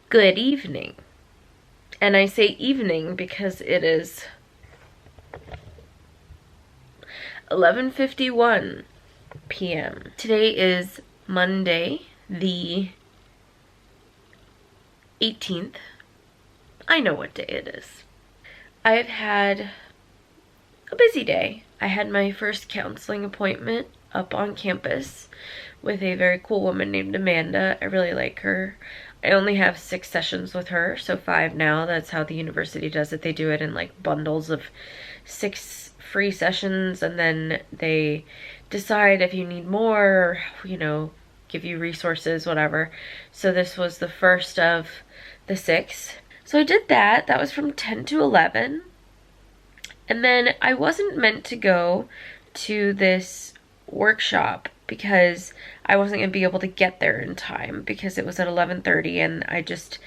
Good evening. And I say evening because it is 11:51 p.m. Today is Monday, the 18th. I know what day it is. I've had a busy day. I had my first counseling appointment up on campus with a very cool woman named Amanda. I really like her. I only have 6 sessions with her, so 5 now. That's how the university does it. They do it in like bundles of 6 free sessions, and then they decide if you need more, give you resources, whatever. So this was the first of the 6. So I did that. That was from 10 to 11. And then I wasn't meant to go to this workshop because I wasn't going to be able to get there in time because it was at 11:30, and I just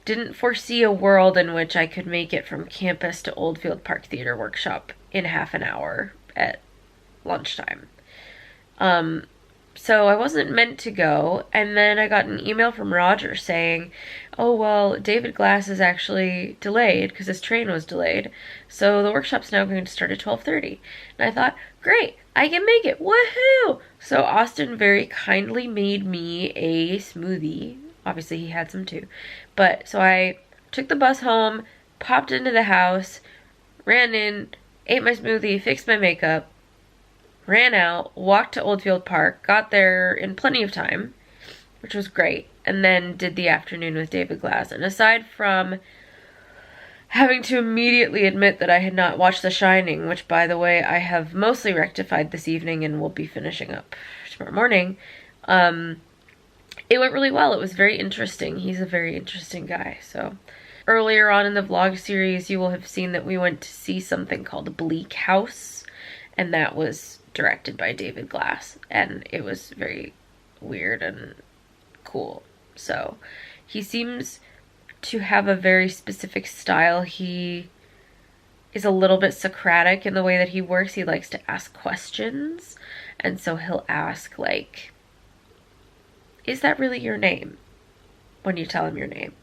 didn't foresee a world in which I could make it from campus to Oldfield Park Theater Workshop in half an hour at lunchtime. So I wasn't meant to go, and then I got an email from Roger saying, oh, well, David Glass is actually delayed because his train was delayed, so the workshop's now going to start at 12:30. And I thought, great, I can make it, woohoo! So Austin very kindly made me a smoothie. Obviously he had some too. But, so I took the bus home, popped into the house, ran in, ate my smoothie, fixed my makeup, ran out, walked to Oldfield Park, got there in plenty of time, which was great, and then did the afternoon with David Glass. And aside from having to immediately admit that I had not watched The Shining, which, by the way, I have mostly rectified this evening and will be finishing up tomorrow morning, it went really well. It was very interesting. He's a very interesting guy. So earlier on in the vlog series, you will have seen that we went to see something called Bleak House, and that was directed by David Glass, and it was very weird and cool. So he seems to have a very specific style. He is a little bit Socratic in the way that he works. He likes to ask questions, and so he'll ask, like, is that really your name? When you tell him your name,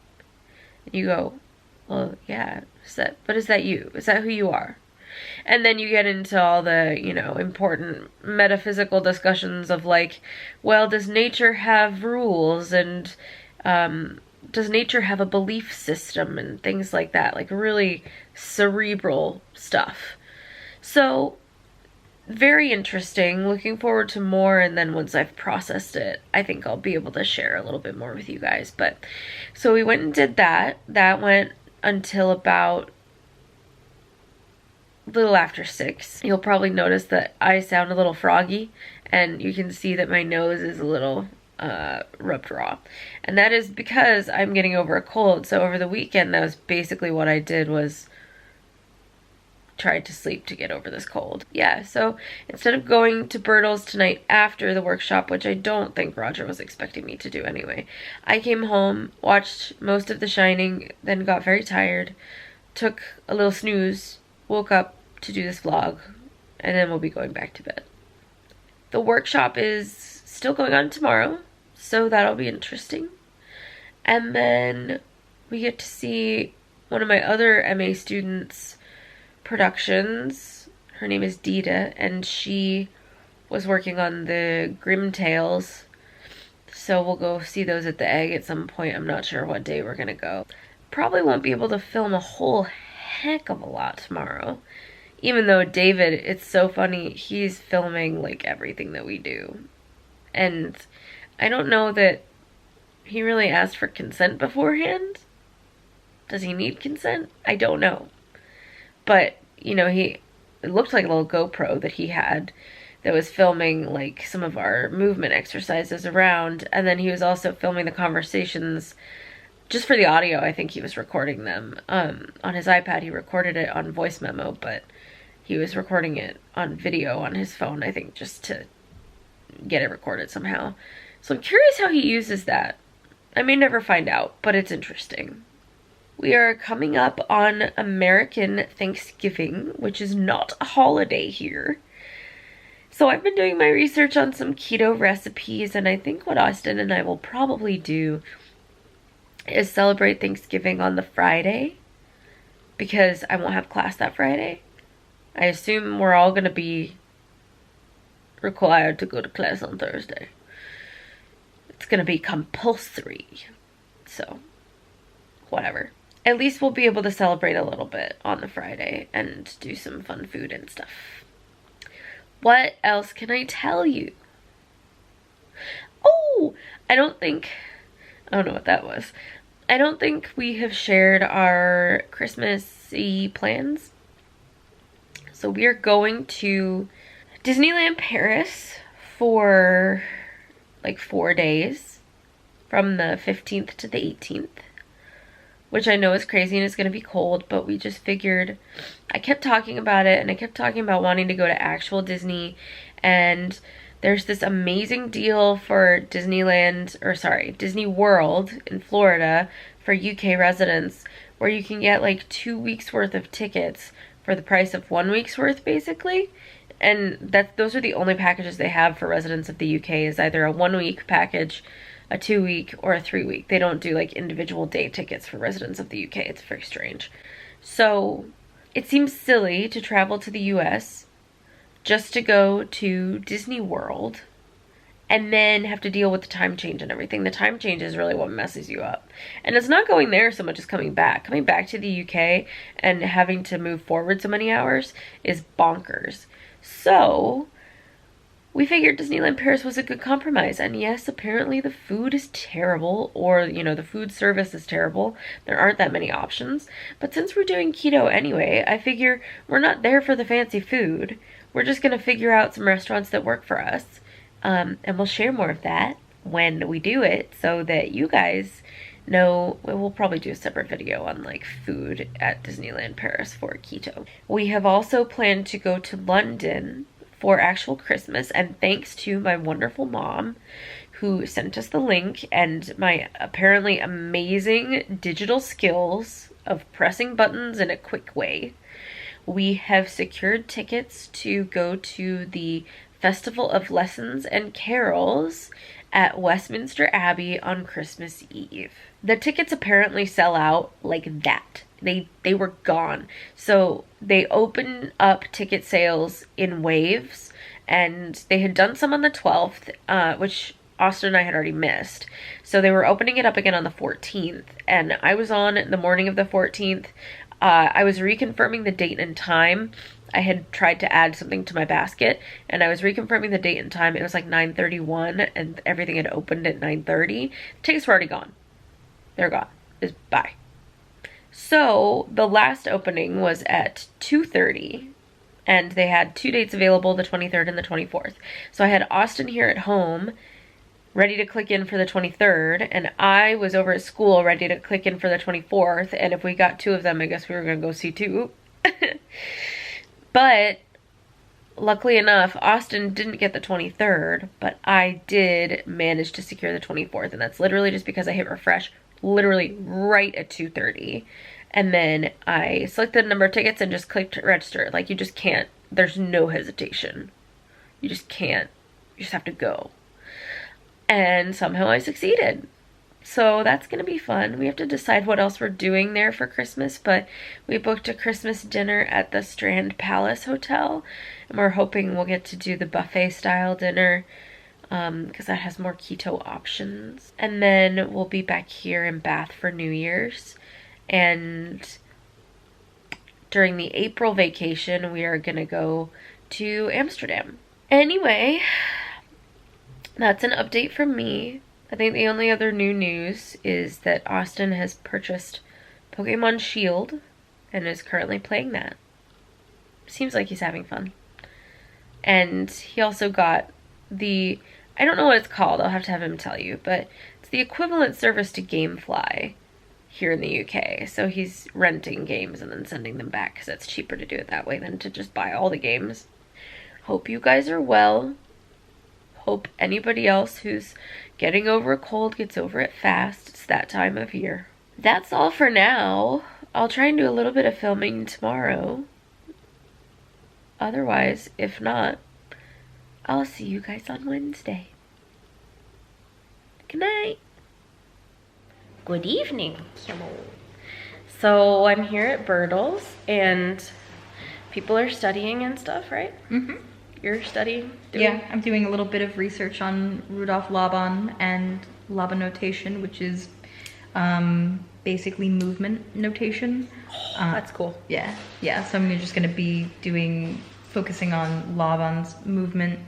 and you go, well, yeah, but is that you? Is that who you are? And then you get into all the, important metaphysical discussions of, like, well, does nature have rules, and does nature have a belief system, and things like that, like really cerebral stuff. So very interesting. Looking forward to more, and then once I've processed it, I think I'll be able to share a little bit more with you guys. But so we went and did that. That went until about little after 6. You'll probably notice that I sound a little froggy, and you can see that my nose is a little rubbed raw. And that is because I'm getting over a cold. So over the weekend, that was basically what I did, was tried to sleep to get over this cold. Yeah, so instead of going to Burdall's tonight after the workshop, which I don't think Roger was expecting me to do anyway, I came home, watched most of The Shining, then got very tired, took a little snooze, woke up to do this vlog, and then we'll be going back to bed. The workshop is still going on tomorrow, so that'll be interesting. And then we get to see one of my other MA students' productions. Her name is Dita, and she was working on the Grimm Tales, so we'll go see those at the Egg at some point. I'm not sure what day we're gonna go. Probably won't be able to film a whole heck of a lot tomorrow, even though David, it's so funny, he's filming like everything that we do. And I don't know that he really asked for consent beforehand. Does he need consent? I don't know. But, it looked like a little GoPro that he had that was filming like some of our movement exercises around, and then he was also filming the conversations just for the audio. I think he was recording them on his iPad. He recorded it on voice memo, but he was recording it on video on his phone, I think, just to get it recorded somehow. So I'm curious how he uses that. I may never find out, but it's interesting. We are coming up on American Thanksgiving, which is not a holiday here. So I've been doing my research on some keto recipes, and I think what Austin and I will probably do is celebrate Thanksgiving on the Friday because I won't have class that Friday. I assume we're all going to be required to go to class on Thursday. It's going to be compulsory. So, whatever. At least we'll be able to celebrate a little bit on the Friday and do some fun food and stuff. What else can I tell you? Oh, I don't know what that was. I don't think we have shared our Christmassy plans. So we are going to Disneyland Paris for like 4 days from the 15th to the 18th, which I know is crazy and it's going to be cold, but we just figured, I kept talking about it and I kept talking about wanting to go to actual Disney, and there's this amazing deal for Disney World in Florida for UK residents where you can get like 2 weeks worth of tickets for the price of 1 week's worth, basically. And those are the only packages they have for residents of the UK, is either a 1 week package, a 2 week, or a 3 week. They don't do like individual day tickets for residents of the UK. It's very strange. So it seems silly to travel to the US just to go to Disney World and then have to deal with the time change and everything. The time change is really what messes you up. And it's not going there so much as coming back. Coming back to the UK and having to move forward so many hours is bonkers. So we figured Disneyland Paris was a good compromise. And yes, apparently the food is terrible, or, the food service is terrible. There aren't that many options. But since we're doing keto anyway, I figure we're not there for the fancy food. We're just going to figure out some restaurants that work for us. And we'll share more of that when we do it so that you guys know. We'll probably do a separate video on like food at Disneyland Paris for keto. We have also planned to go to London for actual Christmas, and thanks to my wonderful mom who sent us the link and my apparently amazing digital skills of pressing buttons in a quick way, we have secured tickets to go to the Festival of Lessons and Carols at Westminster Abbey on Christmas Eve. The tickets apparently sell out like that. They were gone. So they open up ticket sales in waves, and they had done some on the 12th, which Austin and I had already missed. So they were opening it up again on the 14th, and I was on the morning of the 14th. I was reconfirming the date and time. I had tried to add something to my basket, and I was reconfirming the date and time. It was like 9:31, and everything had opened at 9:30. Tickets were already gone. They're gone. Bye. So the last opening was at 2:30, and they had 2 dates available, the 23rd and the 24th. So I had Austin here at home ready to click in for the 23rd, and I was over at school ready to click in for the 24th, and if we got 2 of them, I guess we were going to go see 2. But luckily enough, Austin didn't get the 23rd, but I did manage to secure the 24th, and that's literally just because I hit refresh literally right at 2:30, and then I selected the number of tickets and just clicked register. Like, you just can't, there's no hesitation. You just can't, you just have to go. And somehow I succeeded. So that's going to be fun. We have to decide what else we're doing there for Christmas, but we booked a Christmas dinner at the Strand Palace Hotel, and we're hoping we'll get to do the buffet style dinner, because that has more keto options. And then we'll be back here in Bath for New Year's, and during the April vacation we are going to go to Amsterdam. Anyway, that's an update from me. I think the only other new news is that Austin has purchased Pokemon Shield and is currently playing that. Seems like he's having fun. And he also got the, I don't know what it's called, I'll have to have him tell you, but it's the equivalent service to Gamefly here in the UK. So he's renting games and then sending them back because it's cheaper to do it that way than to just buy all the games. Hope you guys are well. Hope anybody else who's getting over a cold gets over it fast. It's that time of year. That's all for now. I'll try and do a little bit of filming tomorrow. Otherwise, if not, I'll see you guys on Wednesday. Good night. Good evening. So I'm here at Burdall's and people are studying and stuff, right? Mm-hmm. You're studying? Yeah, I'm doing a little bit of research on Rudolf Laban and Laban notation, which is basically movement notation. That's cool. Yeah. So I'm just gonna be focusing on Laban's movement,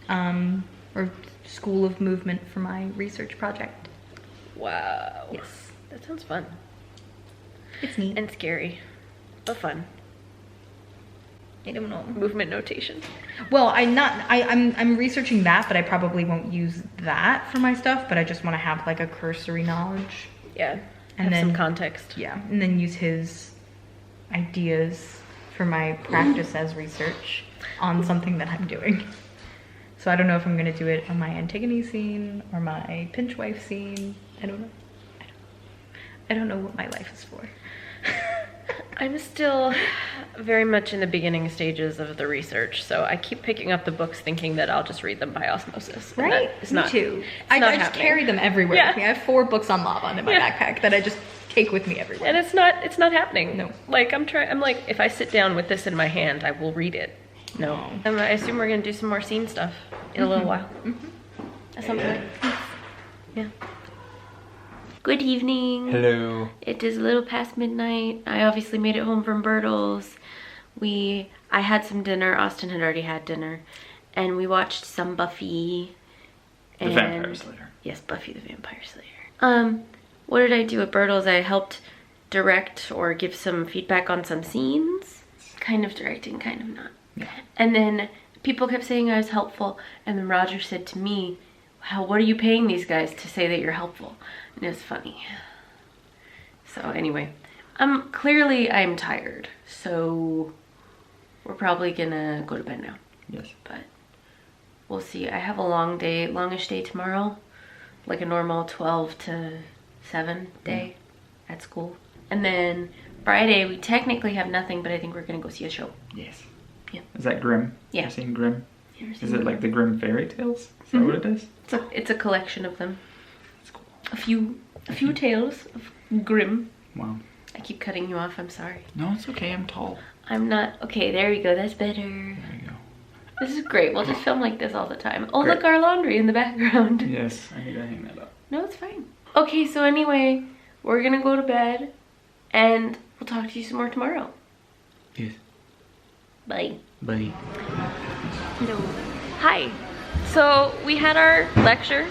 or school of movement for my research project. Wow. Yes. That sounds fun. It's neat. And scary, but fun. I don't know. Movement notation. Well, I'm researching that, but I probably won't use that for my stuff, but I just want to have like a cursory knowledge. Yeah. And have then some context. Yeah, and then use his ideas for my practice as research on something that I'm doing. So I don't know if I'm gonna do it on my Antigone scene or my pinch wife scene. I don't know. I don't know what my life is for. I'm still very much in the beginning stages of the research, so I keep picking up the books thinking that I'll just read them by osmosis. Right? Me too. I just carry them everywhere with me. I have 4 books on Laban in my backpack that I just take with me everywhere. And it's not happening. No. Like I'm like, if I sit down with this in my hand, I will read it. No. I assume we're gonna do some more scene stuff in a little while. At some point. Yeah. Good evening. Hello. It is a little past midnight. I obviously made it home from Burdall's. I had some dinner. Austin had already had dinner. And we watched some Buffy. The Vampire Slayer. Yes, Buffy the Vampire Slayer. What did I do at Burdall's? I helped direct or give some feedback on some scenes. Kind of directing, kind of not. Yeah. And then people kept saying I was helpful. And then Roger said to me, what are you paying these guys to say that you're helpful? And it was funny. So anyway, clearly I'm tired. So we're probably gonna go to bed now. Yes. But we'll see. I have a longish day tomorrow. Like a normal 12 to 7 day at school. And then Friday we technically have nothing, but I think we're gonna go see a show. Yes. Yeah. Is that Grimm? Yeah. You're seeing Grimm? Yeah, is it like the Grimm fairy tales? Is that what it is? It's a collection of them. That's cool. A few tales of Grimm. Wow. I keep cutting you off, I'm sorry. No, it's okay, I'm tall. I'm not. Okay, there you go, that's better. There you go. This is great, we'll just film like this all the time. Oh, Great. Look, our laundry in the background. Yes, I need to hang that up. No, it's fine. Okay, so anyway, we're gonna go to bed and we'll talk to you some more tomorrow. Yes. Bye. Bye. No. Hi. So we had our lecture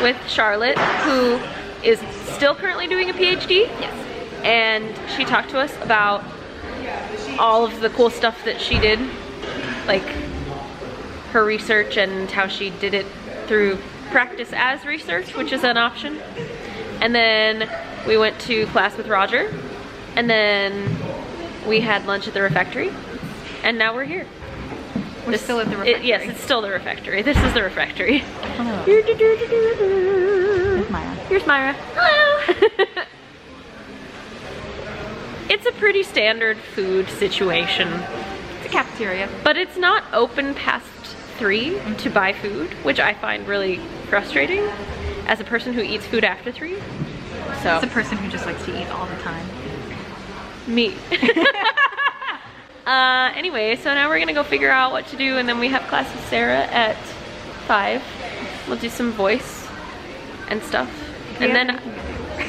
with Charlotte, who is still currently doing a PhD. Yes. And she talked to us about all of the cool stuff that she did, like her research and how she did it through practice as research, which is an option. And then we went to class with Roger, and then we had lunch at the refectory, and now we're here. We're still at the refectory. Yes, it's still the refectory. This is the refectory. Hello. Here's Myra. Here's Myra. Hello. It's a pretty standard food situation. It's a cafeteria. But it's not open past 3 to buy food, which I find really frustrating as a person who eats food after 3. So It's a person who just likes to eat all the time. me. Anyway, so now we're gonna go figure out what to do, and then we have class with Sarah at 5. We'll do some voice and stuff. And then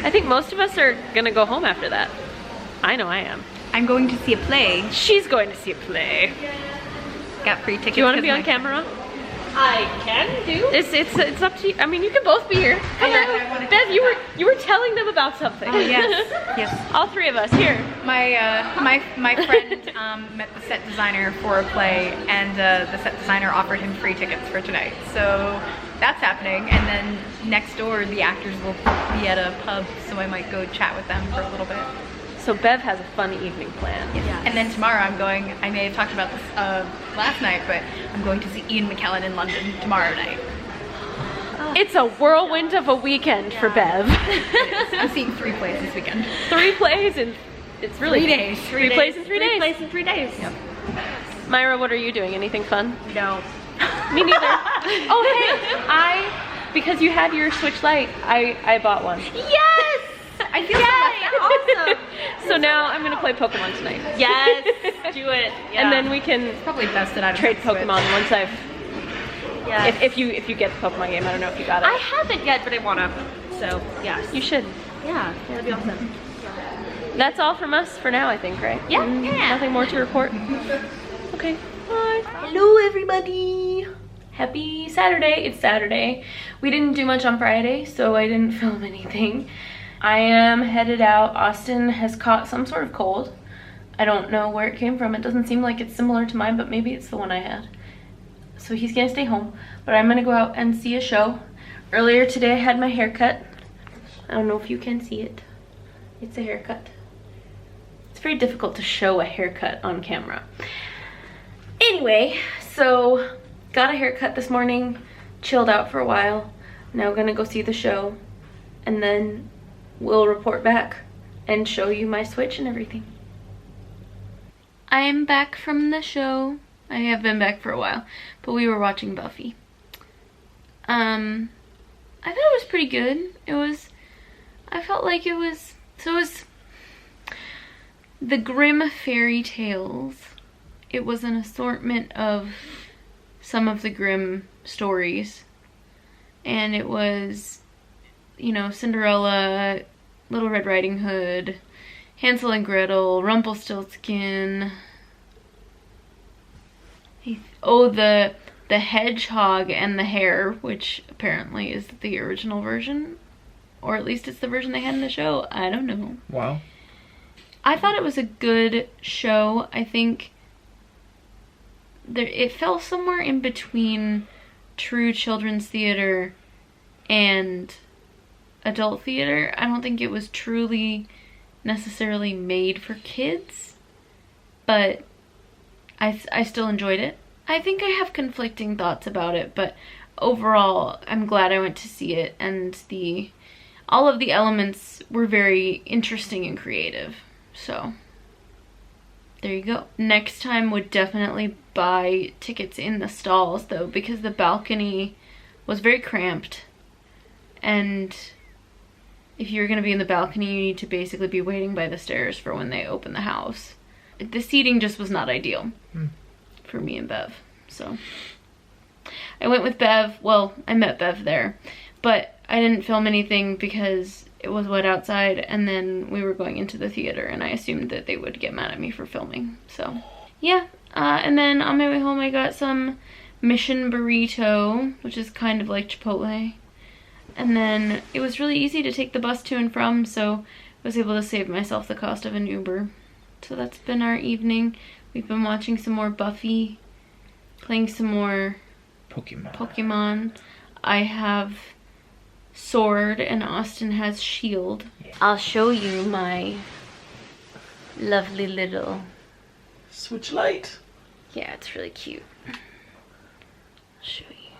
I think most of us are gonna go home after that. I know I am. I'm going to see a play. She's going to see a play. Got free tickets. Do you want to be on camera? I can do. It's up to you. I mean, you can both be here. Come on. Bev, you were telling them about something. Oh, yes. Yes. All 3 of us here. My friend met the set designer for a play, and the set designer offered him free tickets for tonight. So that's happening. And then next door, the actors will be at a pub, so I might go chat with them for a little bit. So Bev has a fun evening planned. Yes. And then tomorrow I'm going, I may have talked about this last night, but I'm going to see Ian McKellen in London tomorrow night. It's a whirlwind of a weekend for Bev. I'm seeing 3 plays this weekend. 3 plays in, it's really 3 days. 3 plays in 3 days. 3 plays in 3 days. Yep. Myra, what are you doing? Anything fun? No. Me neither. Oh hey, because you had your Switch Lite, I bought one. Yes! I feel so awesome. So now I'm gonna play Pokemon tonight. Yes, do it. Yeah. And then we can It's probably best that I trade Pokemon once I've. Yes. If you get the Pokemon game, I don't know if you got it. I haven't yet, but I wanna. So yes. You should. Yeah, that'd be awesome. That's all from us for now, I think, right? Yeah. Yeah. Nothing more to report. Okay. Bye. Hello, everybody. Happy Saturday. It's Saturday. We didn't do much on Friday, so I didn't film anything. I am headed out. Austin has caught some sort of cold. I don't know where it came from. It doesn't seem like it's similar to mine, but maybe it's the one I had. So he's gonna stay home, but I'm gonna go out and see a show. Earlier today I had my hair cut. I don't know if you can see it. It's a haircut. It's very difficult to show a haircut on camera. Anyway, so got a haircut this morning, chilled out for a while. Now gonna go see the show, and then we'll report back and show you my switch and everything. I am back from the show. I have been back for a while, but we were watching Buffy. I thought it was pretty good. I felt like it was the Grimm fairy tales. It was an assortment of some of the Grimm stories. And it was, you know, Cinderella, Little Red Riding Hood, Hansel and Gretel, Rumpelstiltskin. Oh, the hedgehog and the hare, which apparently is the original version. Or at least it's the version they had in the show. I don't know. Wow. I thought it was a good show. I think it fell somewhere in between true children's theater and adult theater. I don't think it was truly necessarily made for kids, but I still enjoyed it. I think I have conflicting thoughts about it, but overall I'm glad I went to see it, and all of the elements were very interesting and creative. So there you go. Next time would definitely buy tickets in the stalls though, because the balcony was very cramped, and if you're gonna be in the balcony you need to basically be waiting by the stairs for when they open the house. The seating just was not ideal for me and Bev. So I went with Bev. Well, I met Bev there, but I didn't film anything because it was wet outside, and then we were going into the theater and I assumed that they would get mad at me for filming. So yeah, and then on my way home I got some Mission Burrito, which is kind of like Chipotle. And then it was really easy to take the bus to and from, so I was able to save myself the cost of an Uber. So that's been our evening. We've been watching some more Buffy, playing some more Pokemon. I have Sword and Austin has Shield. Yeah. I'll show you my lovely little Switch light. Yeah, it's really cute. I'll show you.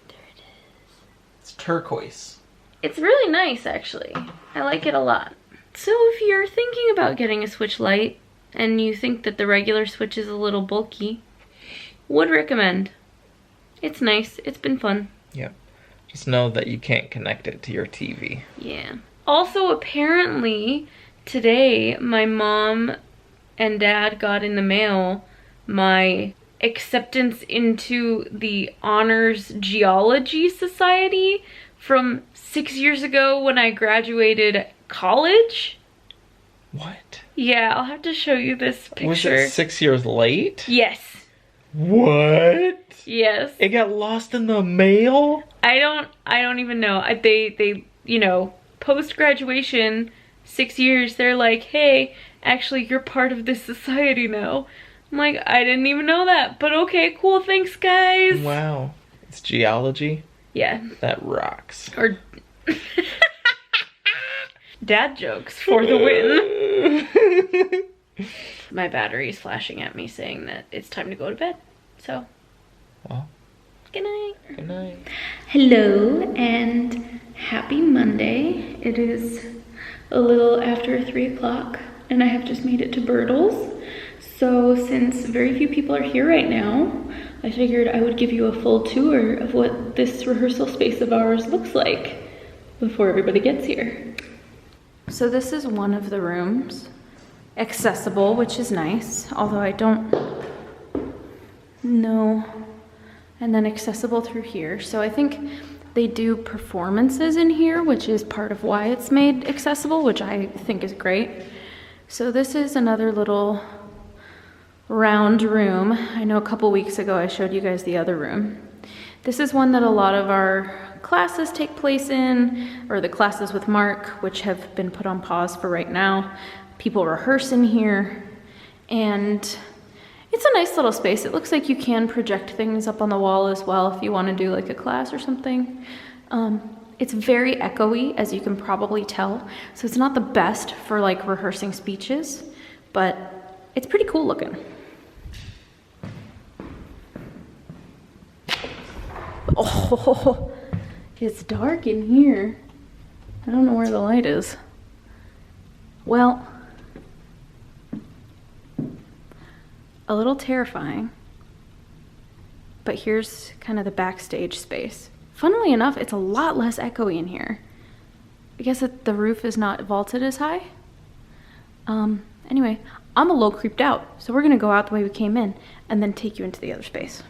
There it is. It's turquoise. It's really nice, actually. I like it a lot. So if you're thinking about getting a Switch Lite and you think that the regular Switch is a little bulky, would recommend. It's nice. It's been fun. Yep. Just know that you can't connect it to your TV. Yeah. Also, apparently, today my mom and dad got in the mail my acceptance into the Honors Geology Society from 6 years ago when I graduated college. What? Yeah, I'll have to show you this picture. Was it 6 years late? Yes. What? Yes. It got lost in the mail? I don't even know. They you know, post-graduation, 6 years, they're like, hey, actually you're part of this society now. I'm like, I didn't even know that, but okay, cool, thanks guys. Wow. It's geology? Yeah. That rocks. Or dad jokes for the win. My battery's flashing at me saying that it's time to go to bed. So, well, good night. Good night. Hello and happy Monday. It is a little after 3 o'clock and I have just made it to Burdall's. So since very few people are here right now, I figured I would give you a full tour of what this rehearsal space of ours looks like before everybody gets here. So this is one of the rooms. Accessible, which is nice, although I don't know. And then accessible through here. So I think they do performances in here, which is part of why it's made accessible, which I think is great. So this is another little round room. I know a couple weeks ago I showed you guys the other room. This is one that a lot of our classes take place in, or the classes with Mark, which have been put on pause for right now. People rehearse in here, and it's a nice little space. It looks like you can project things up on the wall as well if you want to do like a class or something. It's very echoey, as you can probably tell, so it's not the best for like rehearsing speeches, but it's pretty cool looking. Oh, it's dark in here. I don't know where the light is. Well, a little terrifying, but here's kind of the backstage space. Funnily enough, it's a lot less echoey in here. I guess that the roof is not vaulted as high. Anyway, I'm a little creeped out, so we're gonna go out the way we came in and then take you into the other space.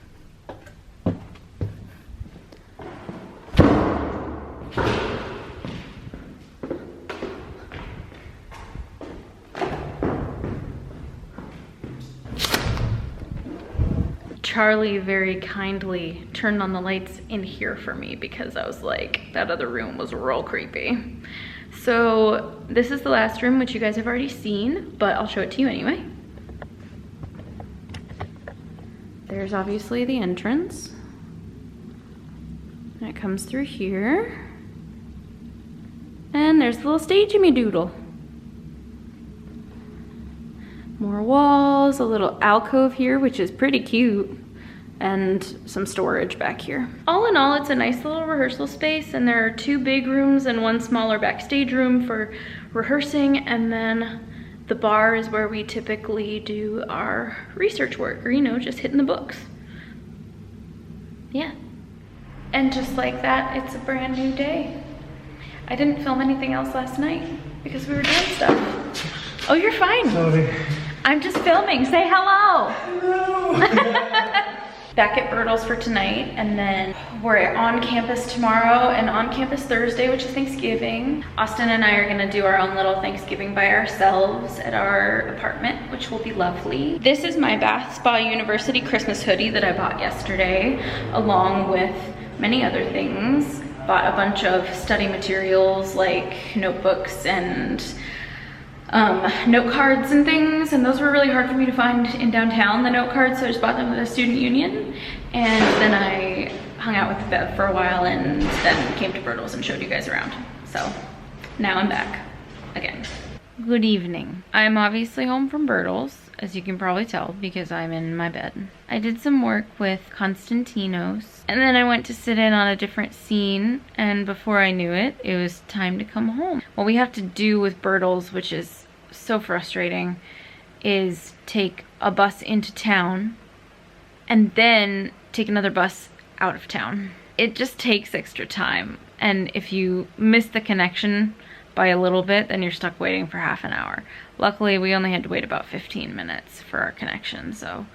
Charlie very kindly turned on the lights in here for me because I was like, that other room was real creepy. So this is the last room, which you guys have already seen, but I'll show it to you anyway. There's obviously the entrance. And it comes through here. And there's the little stage me doodle. More walls, a little alcove here, which is pretty cute, and some storage back here. All in all, it's a nice little rehearsal space, and there are 2 big rooms and 1 smaller backstage room for rehearsing, and then the bar is where we typically do our research work, or, you know, just hitting the books. Yeah. And just like that, it's a brand new day. I didn't film anything else last night because we were doing stuff. Oh, you're fine. Sorry. I'm just filming. Say hello. Hello. Back at Burdall's for tonight, and then we're on campus tomorrow and on campus Thursday, which is Thanksgiving. Austin and I are gonna do our own little Thanksgiving by ourselves at our apartment, which will be lovely. This is my Bath Spa University Christmas hoodie that I bought yesterday, along with many other things. Bought a bunch of study materials like notebooks and note cards and things, and those were really hard for me to find in downtown, the note cards, so I just bought them at the student union, and then I hung out with Bev for a while and then came to Burdall's and showed you guys around. So now I'm back again. Good evening. I'm obviously home from Burdall's, as you can probably tell because I'm in my bed. I did some work with Constantinos, and then I went to sit in on a different scene, and before I knew it, it was time to come home. What we have to do with Burdall's, which is so frustrating, is take a bus into town and then take another bus out of town. It just takes extra time, and if you miss the connection by a little bit, then you're stuck waiting for half an hour. Luckily, we only had to wait about 15 minutes for our connection, so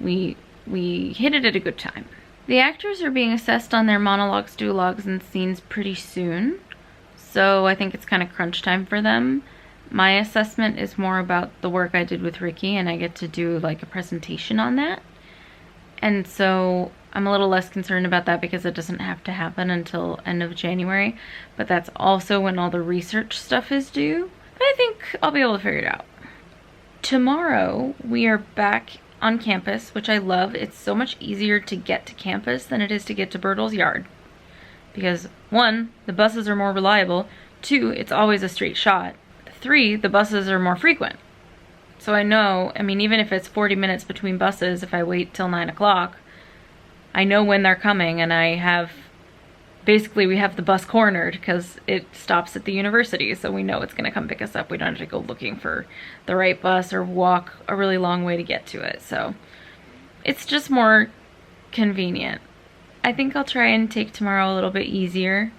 we hit it at a good time. The actors are being assessed on their monologues, duologues, and scenes pretty soon, so I think it's kind of crunch time for them. My assessment is more about the work I did with Ricky, and I get to do like a presentation on that. And so I'm a little less concerned about that because it doesn't have to happen until end of January, but that's also when all the research stuff is due. But I think I'll be able to figure it out. Tomorrow, we are back on campus, which I love. It's so much easier to get to campus than it is to get to Burdall's yard. Because 1, the buses are more reliable. 2, it's always a straight shot. 3, the buses are more frequent. So I know, I mean, even if it's 40 minutes between buses, if I wait till 9 o'clock, I know when they're coming, and I have, basically we have the bus cornered because it stops at the university, so we know it's gonna come pick us up. We don't have to go looking for the right bus or walk a really long way to get to it. So it's just more convenient. I think I'll try and take tomorrow a little bit easier.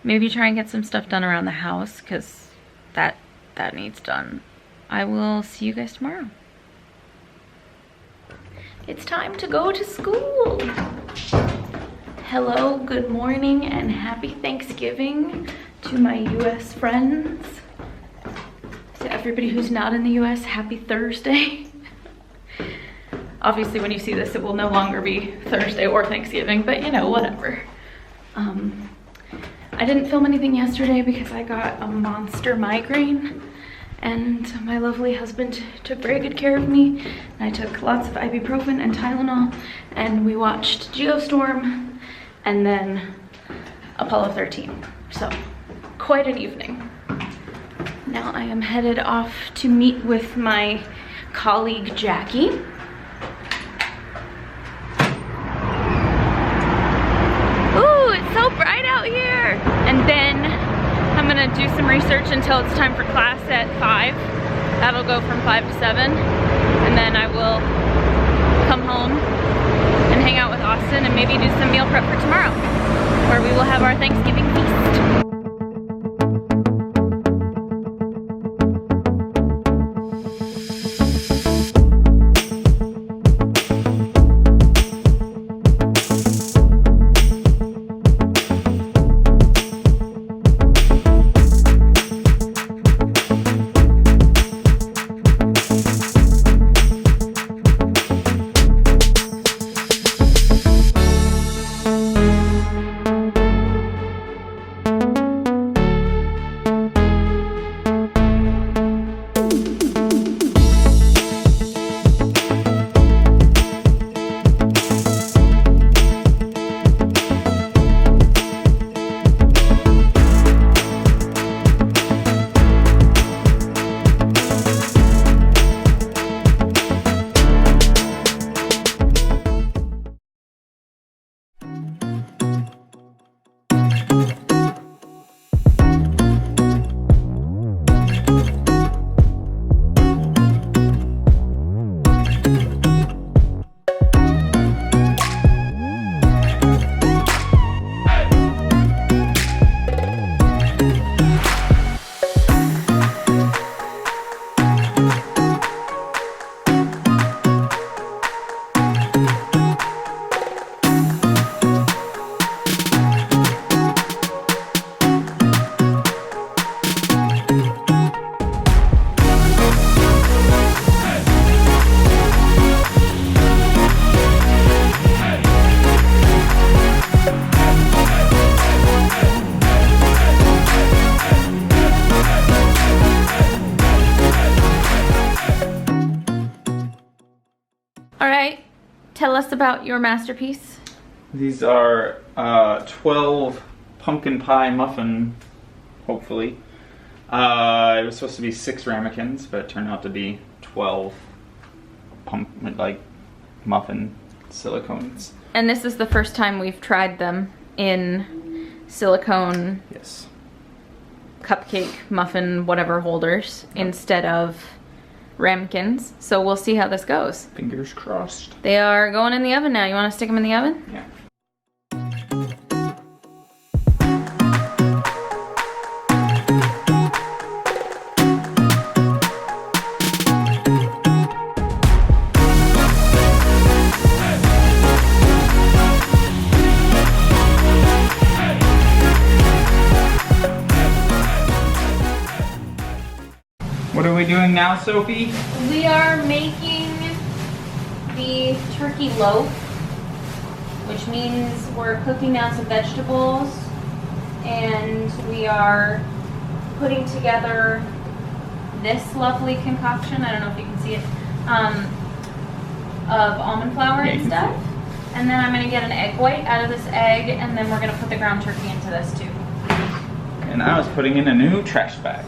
Maybe try and get some stuff done around the house because that needs done. I will see you guys tomorrow. It's time to go to school. Hello, good morning, and happy Thanksgiving to my US friends. To everybody who's not in the US, happy Thursday. Obviously, when you see this, it will no longer be Thursday or Thanksgiving, but you know, whatever. I didn't film anything yesterday because I got a monster migraine, and my lovely husband took very good care of me. And I took lots of ibuprofen and Tylenol, and we watched Geostorm and then Apollo 13. So, quite an evening. Now I am headed off to meet with my colleague Jackie. Ooh, it's so bright out here. And then I'm gonna do some research until it's time for class at 5. That'll go from 5 to 7. And then I will come home and hang out with Austin and maybe do some meal prep for tomorrow, where we will have our Thanksgiving feast. Tell us about your masterpiece. These are 12 pumpkin pie muffin, hopefully. It was supposed to be 6 ramekins, but it turned out to be 12 muffin silicones. And this is the first time we've tried them in silicone Yes. cupcake, muffin, whatever holders instead of ramekins. So we'll see how this goes. Fingers crossed. They are going in the oven now. You want to stick them in the oven? Yeah. What are we doing now, Sophie? We are making the turkey loaf, which means we're cooking down some vegetables, and we are putting together this lovely concoction. I don't know if you can see it, of almond flour and stuff. And then I'm gonna get an egg white out of this egg, and then we're gonna put the ground turkey into this too. And I was putting in a new trash bag.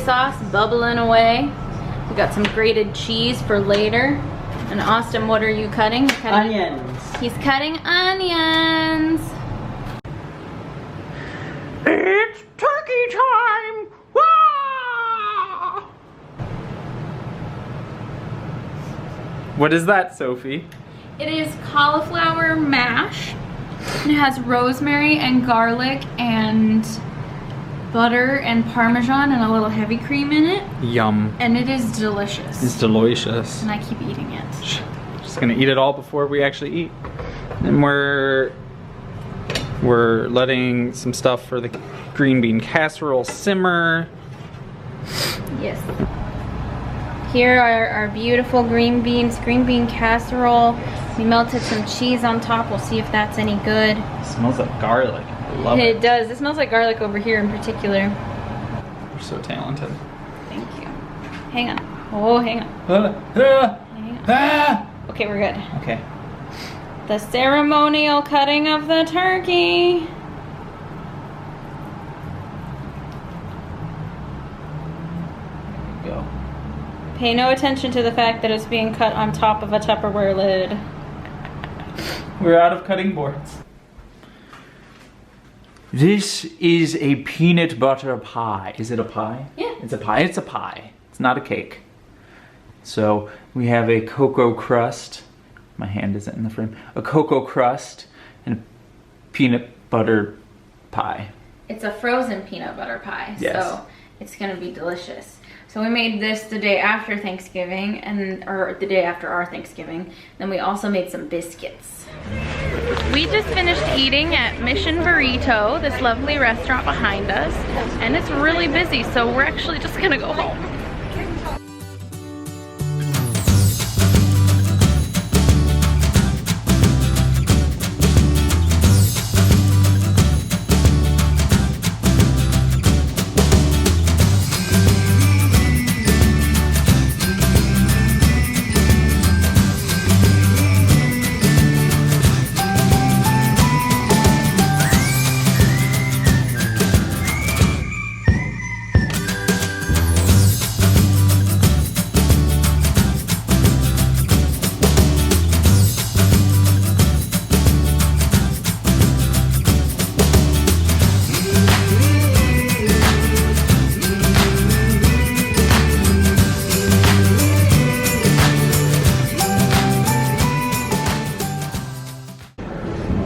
sauce bubbling away. We got some grated cheese for later. And Austin, what are you cutting? Onions. He's cutting onions. It's turkey time! Wah! What is that, Sophie? It is cauliflower mash. It has rosemary and garlic and butter and Parmesan and a little heavy cream in it. Yum. And it is delicious. It's delicious. And I keep eating it. Just gonna eat it all before we actually eat. And we're letting some stuff for the green bean casserole simmer. Yes. Here are our beautiful green bean casserole. We melted some cheese on top. We'll see if that's any good. It smells like garlic. I love it. It does. It smells like garlic over here in particular. You're so talented. Thank you. Hang on. Oh, hang on. Hang on. Okay, we're good. Okay. The ceremonial cutting of the turkey. Go. Pay no attention to the fact that it's being cut on top of a Tupperware lid. We're out of cutting boards. This is a peanut butter pie. Is it a pie? Yeah. It's a pie. It's a pie. It's not a cake. So we have a cocoa crust. My hand isn't in the frame. A cocoa crust and a peanut butter pie. It's a frozen peanut butter pie, Yes. so it's gonna be delicious. So we made this the day after Thanksgiving, or the day after our Thanksgiving. Then we also made some biscuits. We just finished eating at Mission Burrito, this lovely restaurant behind us, and it's really busy, so we're actually just gonna go home.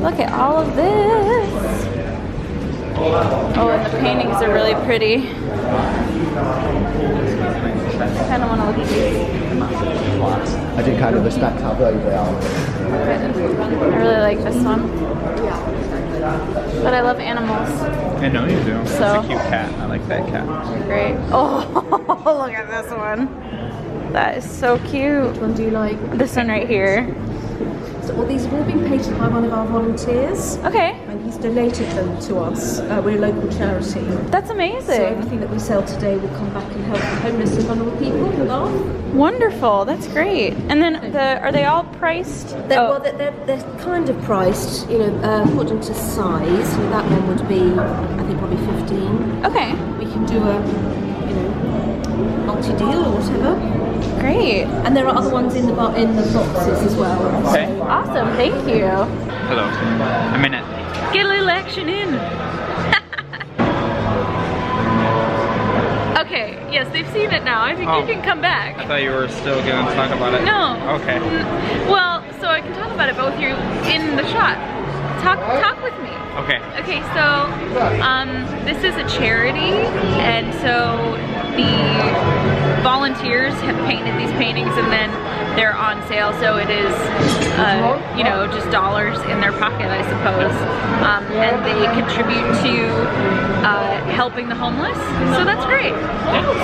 Look at all of this. Oh, and the paintings are really pretty. I kind of want to look at these. I do kind of respect how brave they are. I really like this one. But I love animals. I know you do. So- It's a cute cat. I like that cat. They're great. Oh, look at this one. That is so cute. Which one do you like? This one right here. So, well, these have all been painted by one of our volunteers, Okay, and he's donated them to us. We're a local charity. that's So amazing. everything that we sell today will come back and help the homeless and vulnerable people who are. Wonderful. That's great. And then are they all priced? Well, they're kind of priced, you know, according to size. So that one would be, I think, probably 15. Okay, We can do a, you know, multi-deal or whatever. great. And there are other ones in the boxes as well. Okay. Awesome. Thank you. Hello. I'm in it. Get a little action in. Okay, yes, they've seen it now. I think Oh. you can come back. I thought you were still going to talk about it. No. Okay. Well, so I can talk about it both here in the shot. Talk with me. Okay. Okay, so this is a charity, and so the volunteers have painted these paintings, and then they're on sale. So it is, you know, just dollars in their pocket, I suppose, and they contribute to helping the homeless. So that's great.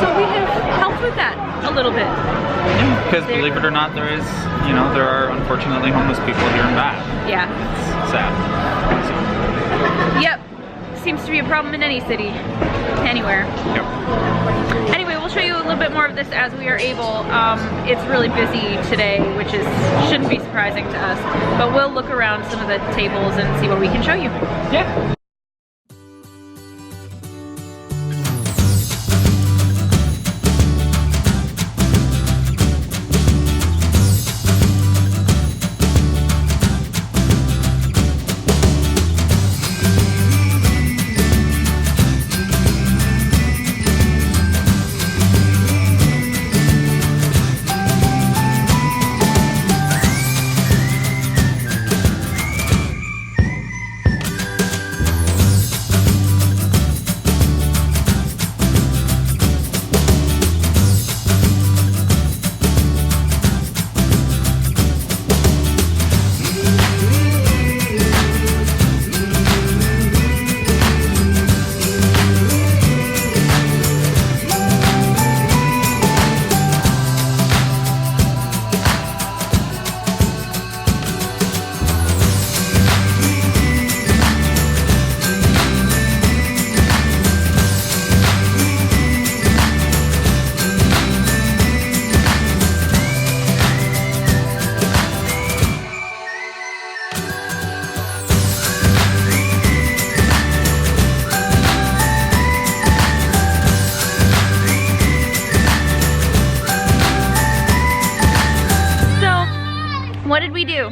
So we have helped with that a little bit. Because believe it or not, there are unfortunately homeless people here in Bath. Yeah. It's sad. Yep. Seems to be a problem in any city, anywhere. Yep. Anyway, we'll show you a little bit more of this as we are able. It's really busy today, which shouldn't be surprising to us, but we'll look around some of the tables and see what we can show you. Yeah. What did we do?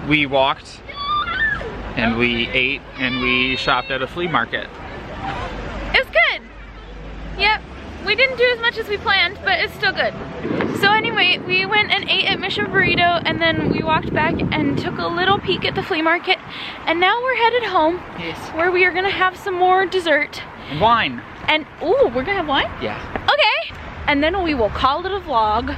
We walked, and we ate, and we shopped at a flea market. It was good. Yep. We didn't do as much as we planned, but it's still good. So anyway, we went and ate at Mission Burrito, and then we walked back and took a little peek at the flea market, and now we're headed home. Yes. Where we are gonna have some more dessert. Wine. And ooh, we're gonna have wine? Yeah. Okay. And then we will call it a vlog.